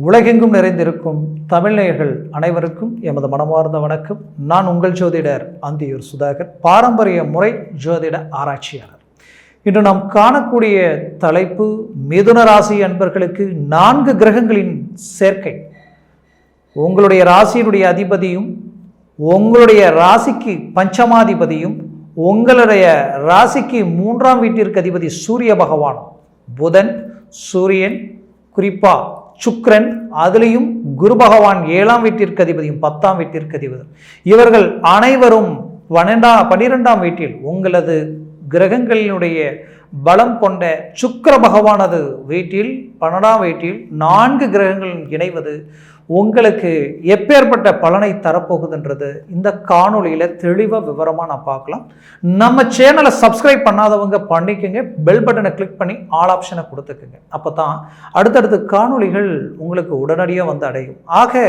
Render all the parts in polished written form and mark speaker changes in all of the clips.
Speaker 1: உலகெங்கும் நிறைந்திருக்கும் தமிழ்நேயர்கள் அனைவருக்கும் எமது மனமார்ந்த வணக்கம். நான் உங்கள் ஜோதிடர் அந்தியூர் சுதாகர், பாரம்பரிய முறை ஜோதிட ஆராய்ச்சியாளர். இன்று நாம் காணக்கூடிய தலைப்பு மிதுன ராசி அன்பர்களுக்கு 4 கிரகங்களின் சேர்க்கை. உங்களுடைய ராசியினுடைய அதிபதியும் உங்களுடைய ராசிக்கு பஞ்சமாதிபதியும் உங்களுடைய ராசிக்கு 3ஆம் வீட்டிற்கு அதிபதி சூரிய பகவான், புதன், சூரியன், குறிப்பா சுக்கிரன், அதிலையும் குரு பகவான் 7ஆம் வீட்டிற்கு அதிபதியும் 10ஆம் வீட்டிற்கு அதிபதி, இவர்கள் அனைவரும் 12ஆம் வீட்டில் உங்களது கிரகங்களினுடைய பலம் கொண்ட சுக்கிர பகவானது வீட்டில் 12ஆம் வீட்டில் 4 கிரகங்கள் இணைவது உங்களுக்கு எப்பேற்பட்ட பலனை தரப்போகுதுன்றது இந்த காணொலியில் தெளிவாக விவரமாக நான் பார்க்கலாம். நம்ம சேனலை சப்ஸ்கிரைப் பண்ணாதவங்க பண்ணிக்கோங்க, பெல் பட்டனை கிளிக் பண்ணி ஆல் ஆப்ஷனை கொடுத்துக்குங்க. அப்போ தான் அடுத்தடுத்த காணொலிகள் உங்களுக்கு உடனடியாக வந்து அடையும். ஆக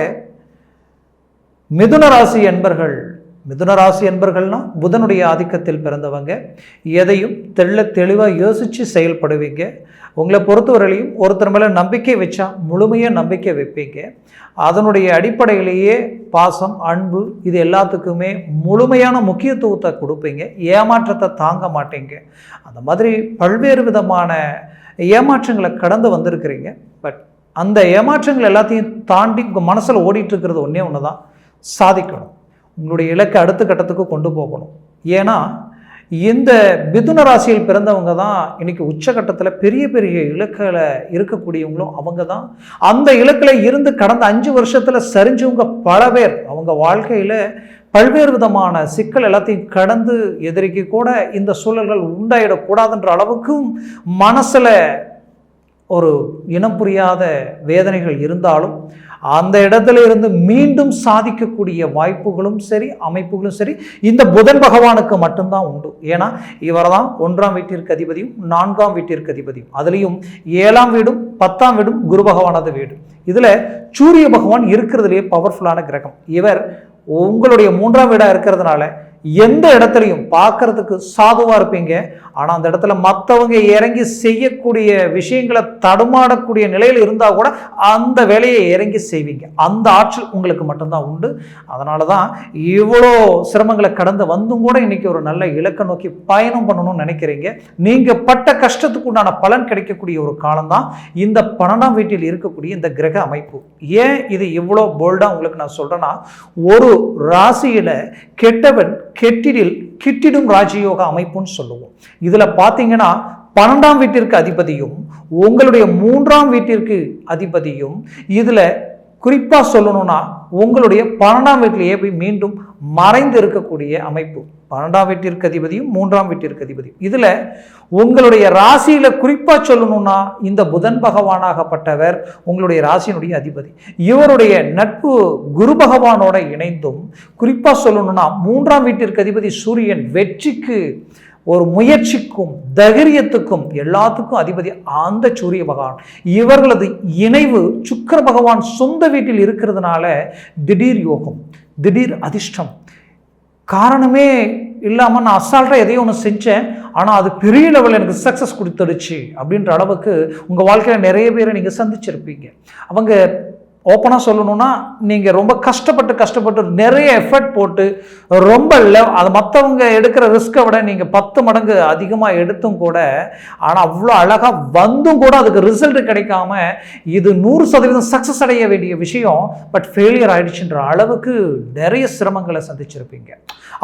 Speaker 1: மிதுன ராசி என்பர்கள்னா புதனுடைய ஆதிக்கத்தில் பிறந்தவங்க, எதையும் தெளிவாக யோசித்து செயல்படுவீங்க. உங்களை பொறுத்தவரையிலையும் ஒருத்தர் மேலே நம்பிக்கை வச்சா முழுமையாக நம்பிக்கை வைப்பீங்க. அதனுடைய அடிப்படையிலேயே பாசம், அன்பு, இது எல்லாத்துக்குமே முழுமையான முக்கியத்துவத்தை கொடுப்பீங்க. ஏமாற்றத்தை தாங்க மாட்டீங்க. அந்த மாதிரி பல்வேறு விதமான ஏமாற்றங்களை கடந்து வந்திருக்கிறீங்க. பட் அந்த ஏமாற்றங்கள் எல்லாத்தையும் தாண்டி உங்கள் மனசில் ஓடிட்டு இருக்கிறது ஒன்று தான், சாதிக்கணும். உங்களுடைய இலக்கை அடுத்த கட்டத்துக்கு கொண்டு போகணும். ஏன்னா இந்த மிதுன ராசியில் பிறந்தவங்க தான் இன்னைக்கு உச்சகட்டத்தில் பெரிய பெரிய இலக்கில் இருக்கக்கூடியவங்களும் அவங்க தான். அந்த இலக்கில் இருந்து கடந்த 5 வருஷத்தில் சரிஞ்சவங்க பல பேர் அவங்க வாழ்க்கையில் பல்வேறு விதமான சிக்கல் எல்லாத்தையும் கடந்து எதிரிக்கு கூட இந்த சூழல்கள் உண்டாயிடக்கூடாதுன்ற அளவுக்கும் மனசில் ஒரு இனம் புரியாத வேதனைகள் இருந்தாலும் அந்த இடத்துல இருந்து மீண்டும் சாதிக்கக்கூடிய வாய்ப்புகளும் சரி, அமைப்புகளும் சரி, இந்த புதன் பகவானுக்கு மட்டும்தான் உண்டு. ஏன்னா இவர் தான் 1ஆம் வீட்டிற்கு அதிபதியும் 4ஆம் வீட்டிற்கு அதிபதியும், அதுலேயும் 7ஆம் வீடும் 10ஆம் வீடும் குரு பகவானது வீடு. இதில் சூரிய பகவான் இருக்கிறதுலேயே பவர்ஃபுல்லான கிரகம். இவர் உங்களுடைய 3ஆம் வீடாக இருக்கிறதுனால எந்த இடத்துலையும் பார்க்கறதுக்கு சாதுவாக இருப்பீங்க. ஆனால் அந்த இடத்துல மற்றவங்க இறங்கி செய்யக்கூடிய விஷயங்களை தடுமாடக்கூடிய நிலையில் இருந்தால் கூட அந்த வேலையை இறங்கி செய்வீங்க. அந்த ஆற்றல் உங்களுக்கு மட்டும்தான் உண்டு. அதனால தான் இவ்வளோ சிரமங்களை கடந்து வந்தும் கூட இன்னைக்கு ஒரு நல்ல இலக்கை நோக்கி பயணம் பண்ணணும்னு நினைக்கிறீங்க. நீங்கள் பட்ட கஷ்டத்துக்கு உண்டான பலன் கிடைக்கக்கூடிய ஒரு காலம்தான் இந்த 12ஆம் வீட்டில் இருக்கக்கூடிய இந்த கிரக அமைப்பு. ஏன் இது இவ்வளோ போல்டாக உங்களுக்கு நான் சொல்கிறேன்னா, ஒரு ராசியில் கெட்டவன் கிட்டிடும் ராஜயோக அமைப்புன்னு சொல்லுவோம். இதுல பாத்தீங்கன்னா 12ஆம் வீட்டிற்கு அதிபதியும் உங்களுடைய 3ஆம் வீட்டிற்கு அதிபதியும், இதுல குறிப்பா சொல்லணும்னா உங்களுடைய 12ஆம் வீட்டிலேயே போய் மீண்டும் மறைந்து இருக்கக்கூடிய அமைப்பு. 12ஆம் வீட்டிற்கு அதிபதியும் 3ஆம் வீட்டிற்கு அதிபதியும், இதுல உங்களுடைய ராசியில குறிப்பா சொல்லணும்னா இந்த புதன் பகவானாகப்பட்டவர் உங்களுடைய ராசியினுடைய அதிபதி. இவருடைய நட்பு குரு பகவானோட இணைந்தும் குறிப்பா சொல்லணும்னா 3ஆம் வீட்டிற்கு அதிபதி சூரியன் வெற்றிக்கு, ஒரு முயற்சிக்கும், தைரியத்துக்கும், எல்லாத்துக்கும் அதிபதி அந்த சூரிய பகவான். இவர்களது இணைவு சுக்கிர பகவான் சொந்த வீட்டில் இருக்கிறதுனால திடீர் யோகம், திடீர் அதிர்ஷ்டம், காரணமே இல்லாமல் நான் அசால்ட்டாக எதையும் ஒன்று செஞ்சேன், ஆனால் அது பெரிய லெவலில் எனக்கு சக்ஸஸ் கொடுத்துடுச்சு அப்படின்ற அளவுக்கு உங்கள் வாழ்க்கையில் நிறைய பேரை நீங்கள் சந்திச்சிருப்பீங்க. அவங்க ஓப்பனாக சொல்லணும்னா நீங்கள் ரொம்ப கஷ்டப்பட்டு நிறைய எஃபர்ட் போட்டு ரொம்ப அது மற்றவங்க எடுக்கிற ரிஸ்க்கை விட நீங்கள் 10 மடங்கு அதிகமாக எடுத்தும் கூட, ஆனால் அவ்வளோ அழகாக வந்தும் கூட அதுக்கு ரிசல்ட் கிடைக்காம இது 100% சக்ஸஸ் அடைய வேண்டிய விஷயம் பட் ஃபெயிலியர் ஆயிடுச்சுன்ற அளவுக்கு நிறைய சிரமங்களை சந்திச்சிருப்பீங்க.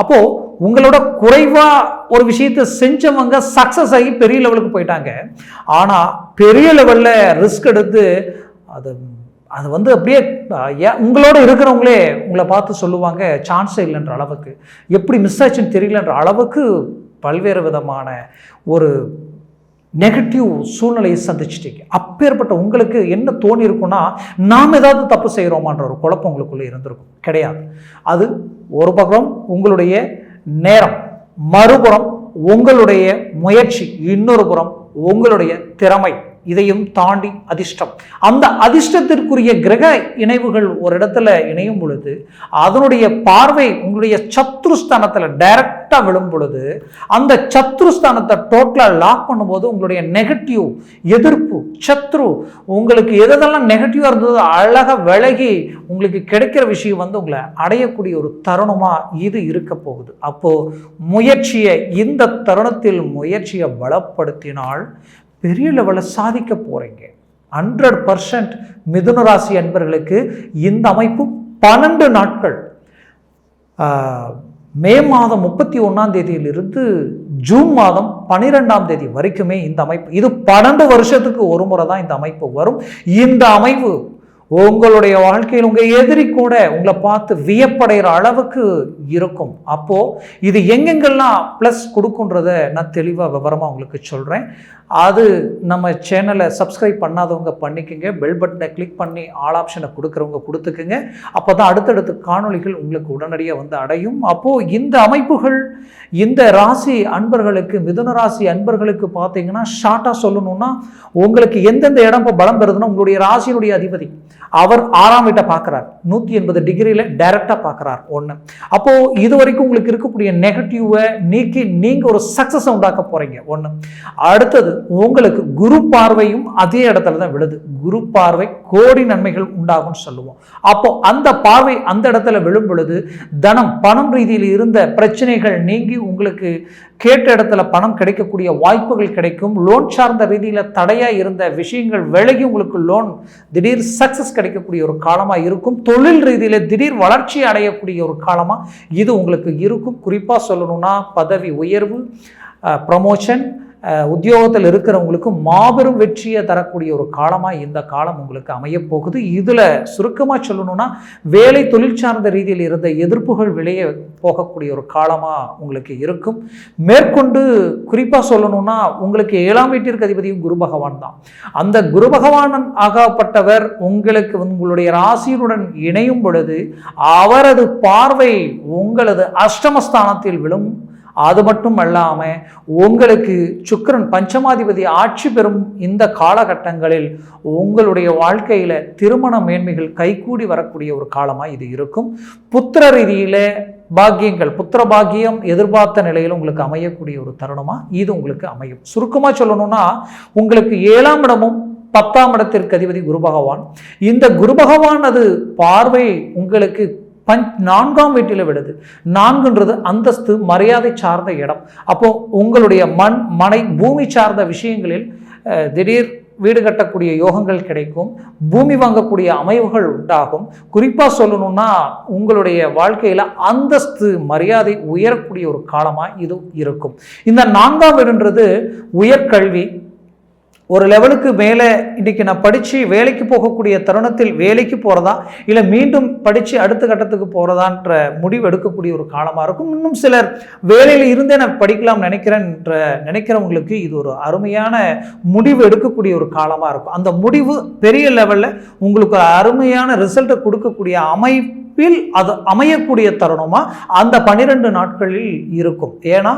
Speaker 1: அப்போது உங்களோட குறைவாக ஒரு விஷயத்தை செஞ்சவங்க சக்ஸஸ் ஆகி பெரிய லெவலுக்கு போயிட்டாங்க. ஆனால் பெரிய லெவலில் ரிஸ்க் எடுத்து அது வந்து அப்படியே உங்களோட இருக்கிறவங்களே உங்களை பார்த்து சொல்லுவாங்க சான்ஸே இல்லைன்ற அளவுக்கு, எப்படி மிஸ் ஆச்சுன்னு தெரியலன்ற அளவுக்கு பல்வேறு விதமான ஒரு நெகட்டிவ் சூழ்நிலையை சந்திச்சிட்டீங்க. அப்பேற்பட்ட உங்களுக்கு என்ன தோணி இருக்குன்னா, நாம் ஏதாவது தப்பு செய்கிறோமான்ற ஒரு குழப்பம் உங்களுக்குள்ளே இருந்திருக்கும். கிடையாது. அது ஒரு பக்கம் உங்களுடைய நேரம், மறுபுறம் உங்களுடைய முயற்சி, இன்னொரு புறம் உங்களுடைய திறமை. இதையும் தாண்டி அதிர்ஷ்டம். அந்த அதிர்ஷ்டத்திற்குரிய கிரக இணைவுகள் ஒரு இடத்துல இணையும் பொழுது அதனுடைய பார்வை உங்களுடைய சத்ருஸ்தானத்தில் டைரக்டா விழும் பொழுது அந்த சத்ருஸ்தானத்தை டோட்டலா லாக் பண்ணும்போது உங்களுடைய நெகட்டிவ், எதிர்ப்பு, சத்ரு, உங்களுக்கு எதெல்லாம் நெகட்டிவா இருந்தது அழகா விலகி உங்களுக்கு கிடைக்கிற விஷயம் உங்களை அடையக்கூடிய ஒரு தருணமா இது இருக்க போகுது. அப்போ முயற்சியை, இந்த தருணத்தில் முயற்சியை பலப்படுத்தினால் பெரிய லெவலில் சாதிக்க போறீங்க. 100% மிதுன ராசி அன்பர்களுக்கு இந்த அமைப்பு 12 நாட்கள், மே மாதம் 31ஆம் தேதியிலிருந்து ஜூன் மாதம் 12ஆம் தேதி வரைக்குமே இந்த அமைப்பு, இது 12 வருஷத்துக்கு ஒரு முறை தான் இந்த அமைப்பு வரும். இந்த அமைப்பு உங்களுடைய வாழ்க்கையில் உங்க எதிரி கூட உங்களை பார்த்து வியப்படைகிற அளவுக்கு இருக்கும். அப்போ இது எங்கெங்கெல்லாம் பிளஸ் கொடுக்குன்றத நான் தெளிவாக விவரமாக உங்களுக்கு சொல்றேன். அது நம்ம சேனலை சப்ஸ்கிரைப் பண்ணாதவங்க பண்ணிக்கோங்க, பெல் பட்டனை கிளிக் பண்ணி ஆல் ஆப்ஷனை கொடுக்குறவங்க கொடுத்துக்குங்க. அப்போ தான் அடுத்தடுத்த காணொளிகள் உங்களுக்கு உடனடியாக அடையும். அப்போது இந்த அமைப்புகள் இந்த ராசி அன்பர்களுக்கு, மிதுன ராசி அன்பர்களுக்கு பார்த்தீங்கன்னா ஷார்ட்டாக சொல்லணும்னா உங்களுக்கு எந்தெந்த இடம் இப்போ பலம் பெறுதுன்னா உங்களுடைய ராசியினுடைய அதிபதி அவர் 6ஆம் வீட்டை பார்க்குறார், 180 டிகிரியில் டைரக்டாக பார்க்குறார். ஒன்று, அப்போது இது வரைக்கும் உங்களுக்கு இருக்கக்கூடிய நெகட்டிவை நீக்கி நீங்கள் ஒரு சக்ஸஸ் உண்டாக்க போகிறீங்க. ஒன்று. அடுத்தது உங்களுக்கு குரு பார்வையும் அதே இடத்துல தான் விழுது. குரு பார்வை கோடி நன்மைகள் உண்டாகும்னு சொல்லுவோம். அப்போ அந்த பார்வை அந்த இடத்துல விழும் பொழுது தனம், பணம் ரீதியில் இருந்த பிரச்சனைகள் நீங்கி உங்களுக்கு கேட்ட இடத்துல பணம் கிடைக்கக்கூடிய வாய்ப்புகள் கிடைக்கும். லோன் சார்ந்த ரீதியில் தடையாக இருந்த விஷயங்கள் விலகி உங்களுக்கு லோன் திடீர் சக்சஸ் கிடைக்கக்கூடிய ஒரு காலமாக இருக்கும். தொழில் ரீதியில் திடீர் வளர்ச்சி அடையக்கூடிய ஒரு காலமாக இது உங்களுக்கு இருக்கும். குறிப்பாக சொல்லணும்னா பதவி உயர்வு, ப்ரமோஷன், உத்தியோகத்தில் இருக்கிறவங்களுக்கு மாபெரும் வெற்றியை தரக்கூடிய ஒரு காலமாக இந்த காலம் உங்களுக்கு அமையப் போகுது. இதில் சுருக்கமாக சொல்லணும்னா வேலை தொழில் சார்ந்த ரீதியில் இருந்த எதிர்ப்புகள் வெளியே போகக்கூடிய ஒரு காலமாக உங்களுக்கு இருக்கும். மேற்கொண்டு குறிப்பாக சொல்லணும்னா உங்களுக்கு 7ஆம் வீட்டிற்கு அதிபதியும் குரு பகவான் தான். அந்த குரு பகவான் ஆகப்பட்டவர் உங்களுக்கு உங்களுடைய ராசியுடன் இணையும் பொழுது அவரது பார்வை உங்களது அஷ்டமஸ்தானத்தில் விழும். அது மட்டும் அல்லாமல் உங்களுக்கு சுக்கிரன் பஞ்சமாதிபதி ஆட்சி பெறும் இந்த காலகட்டங்களில் உங்களுடைய வாழ்க்கையில் திருமண மேன்மைகள் கைகூடி வரக்கூடிய ஒரு காலமாக இது இருக்கும். புத்திர ரீதியில் பாக்கியங்கள், புத்திர பாக்கியம் எதிர்பார்த்த நிலையில் உங்களுக்கு அமையக்கூடிய ஒரு தருணமாக இது உங்களுக்கு அமையும். சுருக்கமாக சொல்லணும்னா உங்களுக்கு 7ஆம் இடமும் 10ஆம் இடத்திற்கு அதிபதி குரு பகவான். இந்த குரு பகவான் அது பார்வை உங்களுக்கு 4ஆம் வீட்டில் விடுது. 4ன்றது அந்தஸ்து, மரியாதை சார்ந்த இடம். அப்போ உங்களுடைய மண், மனை, பூமி சார்ந்த விஷயங்களில் திடீர் வீடு கட்டக்கூடிய யோகங்கள் கிடைக்கும். பூமி வாங்கக்கூடிய அமைவுகள் உண்டாகும். குறிப்பாக சொல்லணும்னா உங்களுடைய வாழ்க்கையில் அந்தஸ்து, மரியாதை உயரக்கூடிய ஒரு காலமாக இது இருக்கும். இந்த 4ஆம் வீடுன்றது உயர்கல்வி, ஒரு லெவலுக்கு மேலே இன்றைக்கி நான் படித்து வேலைக்கு போகக்கூடிய தருணத்தில் வேலைக்கு போகிறதா இல்லை மீண்டும் படித்து அடுத்த கட்டத்துக்கு போகிறதான்ற முடிவு எடுக்கக்கூடிய ஒரு காலமாக இருக்கும். இன்னும் சிலர் வேலையில் இருந்தே நான் படிக்கலாம் நினைக்கிறவங்களுக்கு இது ஒரு அருமையான முடிவு எடுக்கக்கூடிய ஒரு காலமாக இருக்கும். அந்த முடிவு பெரிய லெவலில் உங்களுக்கு அருமையான ரிசல்ட்டை கொடுக்கக்கூடிய அது அமையக்கூடிய தருணமாக அந்த 12 நாட்களில் இருக்கும். ஏன்னா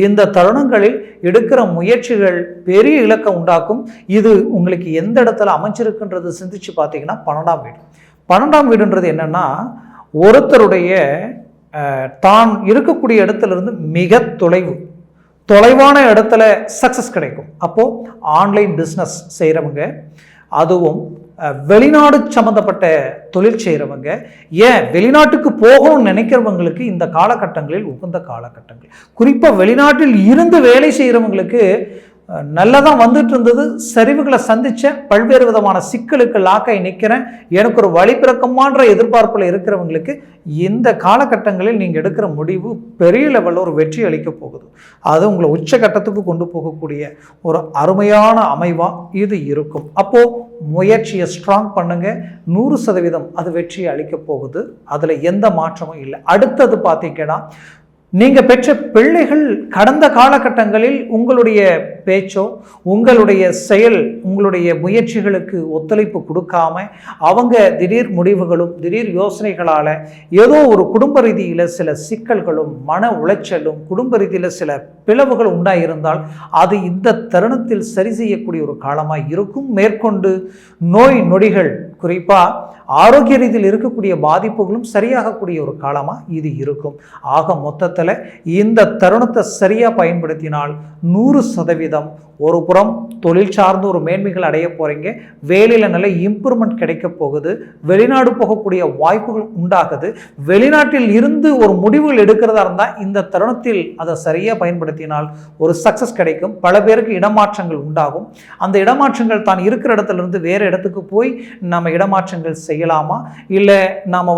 Speaker 1: இந்த தருணங்களில் எடுக்கிற முயற்சிகள் பெரிய இலக்கை உண்டாக்கும். இது உங்களுக்கு எந்த இடத்துல அமைச்சிருக்குன்றது சிந்திச்சு பார்த்தீங்கன்னா 12ஆம் வீடு. 12ஆம் வீடுன்றது என்னன்னா ஒருத்தருடைய தான் இருக்கக்கூடிய இடத்துல மிக தொலைவான இடத்துல சக்சஸ் கிடைக்கும். அப்போ ஆன்லைன் பிஸ்னஸ் செய்கிறவங்க, அதுவும் வெளிநாடு சம்பந்தப்பட்ட தொழில் செய்கிறவங்க, ஏன் வெளிநாட்டுக்கு போகணும்னு நினைக்கிறவங்களுக்கு இந்த காலகட்டங்களில் உகந்த காலகட்டங்கள். குறிப்பாக வெளிநாட்டில் இருந்து வேலை செய்கிறவங்களுக்கு நல்லதான் வந்துட்டு இருந்தது, சரிவுகளை சந்திச்ச பல்வேறு விதமான சிக்கலுக்கு லாக்காய் நிற்கிறேன், எனக்கு ஒரு வழிபிறக்கமான எதிர்பார்ப்பில் இருக்கிறவங்களுக்கு இந்த காலகட்டங்களில் நீங்கள் எடுக்கிற முடிவு பெரிய லெவலில் ஒரு வெற்றி அளிக்க போகுது. அது உங்களை உச்சகட்டத்துக்கு கொண்டு போகக்கூடிய ஒரு அருமையான அமைவாக இது இருக்கும். அப்போது முயற்சியை ஸ்ட்ராங் பண்ணுங்க, 100% அது வெற்றியை அளிக்க போகுது. அதில் எந்த மாற்றமும் இல்லை. அடுத்தது பார்த்தீங்கன்னா நீங்கள் பெற்ற பிள்ளைகள் கடந்த காலகட்டங்களில் உங்களுடைய பேச்சோ உங்களுடைய செயல் உங்களுடைய முயற்சிகளுக்கு ஒத்துழைப்பு கொடுக்காம அவங்க திடீர் முடிவுகளும் திடீர் யோசனைகளால் ஏதோ ஒரு குடும்ப ரீதியில் சில சிக்கல்களும் மன உளைச்சலும் குடும்ப ரீதியில் சில பிளவுகள் உண்டாயிருந்தால் அது இந்த தருணத்தில் சரி செய்யக்கூடிய ஒரு காலமாக இருக்கும். மேற்கொண்டு நோய் நொடிகள் குறிப்பாக ஆரோக்கிய ரீதியில் இருக்கக்கூடிய பாதிப்புகளும் சரியாகக்கூடிய ஒரு காலமாக இது இருக்கும். ஆக மொத்தத்தில் இந்த தருணத்தை சரியாக பயன்படுத்தினால் 100% ஒரு புறம் தொழில் சார்ந்து ஒரு மேன்மைகள் அடைய போகிறீங்க, வேலையில் நல்ல இம்ப்ரூவ்மெண்ட் கிடைக்க போகுது, வெளிநாடு போகக்கூடிய வாய்ப்புகள் உண்டாகுது. வெளிநாட்டில் இருந்து ஒரு முடிவுகள் எடுக்கிறதா இருந்தால் இந்த தருணத்தில் அதை சரியாக பயன்படுத்தினால் ஒரு சக்ஸஸ் கிடைக்கும். பல பேருக்கு இடமாற்றங்கள் உண்டாகும். அந்த இடமாற்றங்கள் தான் இருக்கிற இடத்துலேருந்து வேறு இடத்துக்கு போய் நம்ம இடமாற்றங்கள் செய்யலாமா, இல்லை நாம்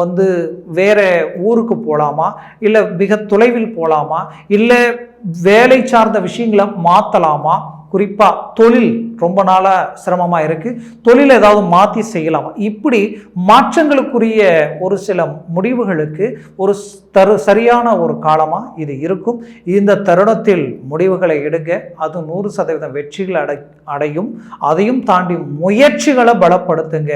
Speaker 1: வேறு ஊருக்கு போகலாமா, இல்லை மிக தொலைவில் போகலாமா, இல்லை வேலை சார்ந்த விஷயங்களை மாற்றலாமா, குறிப்பாக தொழில் ரொம்ப நாளாக சிரமமாக இருக்குது, தொழிலை ஏதாவது மாற்றி செய்யலாமா, இப்படி மாற்றங்களுக்குரிய ஒரு சில முடிவுகளுக்கு ஒரு சரியான ஒரு காலமாக இது இருக்கும். இந்த தருணத்தில் முடிவுகளை எடுங்க, அது 100% வெற்றிகளை அடையும். அதையும் தாண்டி முயற்சிகளை பலப்படுத்துங்க.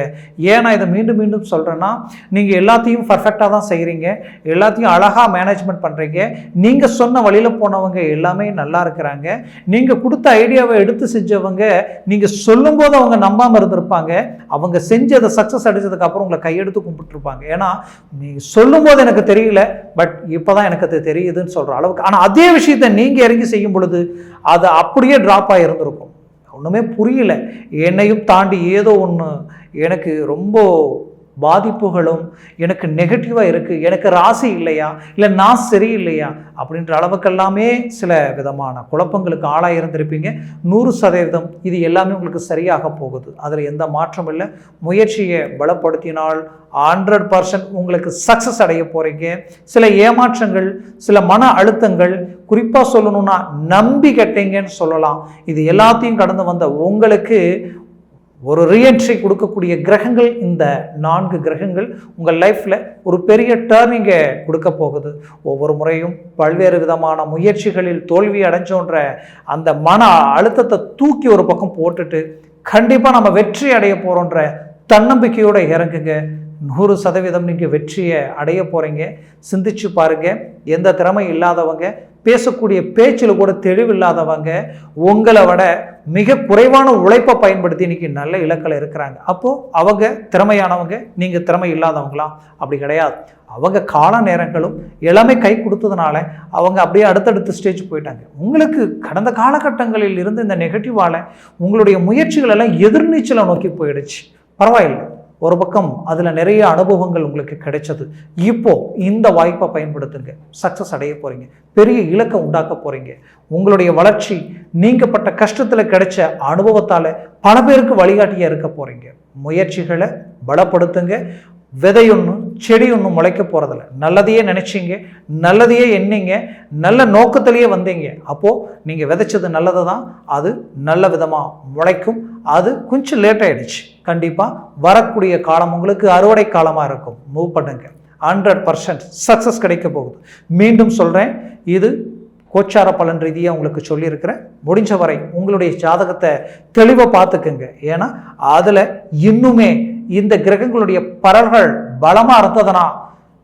Speaker 1: ஏன்னா இதை மீண்டும் மீண்டும் சொல்கிறேன்னா, நீங்கள் எல்லாத்தையும் பர்ஃபெக்டாக தான் செய்கிறீங்க, எல்லாத்தையும் அழகாக மேனேஜ்மெண்ட் பண்ணுறீங்க, நீங்கள் சொன்ன வழியில் போனவங்க எல்லாமே நல்லா இருக்கிறாங்க, நீங்கள் கொடுத்த ஐடியாவை எடுத்து செஞ்சவங்க நீங்கள் சொல்லும் போது அவங்க நம்பாமல் இருந்திருப்பாங்க, அவங்க செஞ்சதை சக்ஸஸ் அடிச்சதுக்கு அப்புறம் உங்களை கையெடுத்து கும்பிட்டுருப்பாங்க. ஏன்னா நீங்கள் சொல்லும் போது எனக்கு தெரியல, பட் இப்போதான் எனக்கு அது தெரியுதுன்னு சொல்கிற அளவுக்கு. ஆனால் அதே விஷயத்தை நீங்கள் இறங்கி செய்யும் பொழுது அது அப்படியே ட்ராப் ஆகியிருந்திருக்கும், ஒன்றுமே புரியல, என்னையும் தாண்டி ஏதோ ஒன்று எனக்கு ரொம்ப பாதிப்புகளும் எனக்கு நெகட்டிவாக இருக்குது, எனக்கு ராசி இல்லையா, இல்லை நான் சரியில்லையா அப்படின்ற அளவுக்கெல்லாமே சில விதமான குழப்பங்களுக்கு ஆளாக இருந்திருப்பீங்க. 100% இது எல்லாமே உங்களுக்கு சரியாக போகுது, அதில் எந்த மாற்றம் இல்லை. முயற்சியை பலப்படுத்தினால் 100% உங்களுக்கு சக்ஸஸ் அடைய போகிறீங்க. சில ஏமாற்றங்கள், சில மன அழுத்தங்கள், குறிப்பாக சொல்லணும்னா நம்பி கட்டிங்கன்னு சொல்லலாம், இது எல்லாத்தையும் கடந்து வந்த உங்களுக்கு ஒரு ரீஎன்ட்ரி கொடுக்கக்கூடிய கிரகங்கள், இந்த 4 கிரகங்கள் உங்கள் லைஃப்பில் ஒரு பெரிய டேர்னிங்கை கொடுக்க போகுது. ஒவ்வொரு முறையும் பல்வேறு விதமான முயற்சிகளில் தோல்வி அடைஞ்சோன்ற அந்த மன அழுத்தத்தை தூக்கி ஒரு பக்கம் போட்டுட்டு கண்டிப்பாக நம்ம வெற்றி அடைய போகிறோன்ற தன்னம்பிக்கையோடு இறங்குங்க. 100% நீங்கள் வெற்றியை அடைய போகிறீங்க. சிந்திச்சு பாருங்கள், எந்த திறமை இல்லாதவங்க, பேசக்கூடிய பேச்சில் கூட தெளிவில்லாதவங்க, உங்களை விட மிக குறைவான உழைப்பை பயன்படுத்தி இன்னைக்கு நல்ல இலக்கில் இருக்கிறாங்க. அப்போது அவங்க திறமையானவங்க, நீங்கள் திறமை இல்லாதவங்களா? அப்படி கிடையாது. அவங்க கால நேரங்களும் எல்லாமே கை கொடுத்ததுனால அவங்க அப்படியே அடுத்தடுத்த ஸ்டேஜ் போயிட்டாங்க. உங்களுக்கு கடந்த காலகட்டங்களில் இருந்து இந்த நெகட்டிவால் உங்களுடைய முயற்சிகள் எல்லாம் எதிர்நீச்சலை நோக்கி போயிடுச்சு. பரவாயில்லை, ஒரு பக்கம் அதில் நிறைய அனுபவங்கள் உங்களுக்கு கிடைச்சது. இப்போ இந்த வாய்ப்பை பயன்படுத்துங்க, சக்ஸஸ் அடைய போகிறீங்க, பெரிய இலக்கை உண்டாக்க போகிறீங்க. உங்களுடைய வளர்ச்சி நீங்கப்பட்ட கஷ்டத்தில் கிடைச்ச அனுபவத்தால் பல பேருக்கு வழிகாட்டியாக இருக்க போகிறீங்க. முயற்சிகளை பலப்படுத்துங்க. விதை ஒன்றும் செடி ஒன்றும் முளைக்க போகிறதில்ல. நல்லதையே நினச்சிங்க, நல்லதையே எண்ணிங்க, நல்ல நோக்கத்திலேயே வந்தீங்க. அப்போது நீங்கள் விதைச்சது நல்லது தான், அது நல்ல விதமாக முளைக்கும். அது கொஞ்சம் லேட் ஆகிடுச்சு, கண்டிப்பாக வரக்கூடிய காலம் உங்களுக்கு அறுவடை காலமாக இருக்கும். மூவ் பண்ணுங்க, 100% சக்ஸஸ் கிடைக்க போகுது. மீண்டும் சொல்கிறேன், இது கோச்சார பலன் ரீதியாக உங்களுக்கு சொல்லியிருக்கிறேன். முடிஞ்ச வரை உங்களுடைய ஜாதகத்தை தெளிவாக பார்த்துக்குங்க. ஏன்னா அதில் இன்னுமே இந்த கிரகங்களுடைய பலன்கள் பலமாக இருந்ததுன்னா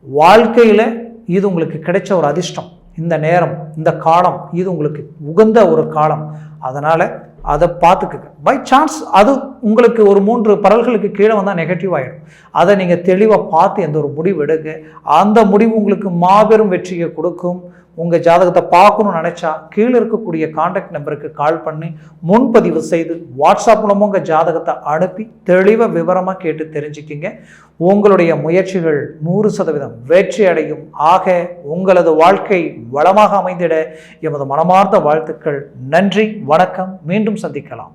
Speaker 1: வாழ்க்கையில் இது உங்களுக்கு கிடைச்ச ஒரு அதிர்ஷ்டம். இந்த நேரம், இந்த காலம், இது உங்களுக்கு உகந்த ஒரு காலம். அதனால் அதை பார்த்துக்குங்க. பை சான்ஸ் அது உங்களுக்கு ஒரு 3 பரல்களுக்கு கீழே வந்தால் நெகட்டிவ் ஆகிடும். அதை நீங்கள் தெளிவாக பார்த்து எந்த ஒரு முடிவு எடுங்க. அந்த முடிவு உங்களுக்கு மாபெரும் வெற்றியை கொடுக்கும். உங்கள் ஜாதகத்தை பார்க்கணும்னு நினச்சா கீழே இருக்கக்கூடிய கான்டாக்ட் நம்பருக்கு கால் பண்ணி முன்பதிவு செய்து வாட்ஸ்அப் மூலமாக உங்கள் ஜாதகத்தை அனுப்பி தெளிவாக விவரமாக கேட்டு தெரிஞ்சுக்கிங்க. உங்களுடைய முயற்சிகள் 100% வெற்றி அடையும். ஆக உங்களது வாழ்க்கை வளமாக அமைந்திட எமது மனமார்ந்த வாழ்த்துக்கள். நன்றி, வணக்கம். மீண்டும் சந்திக்கலாம்.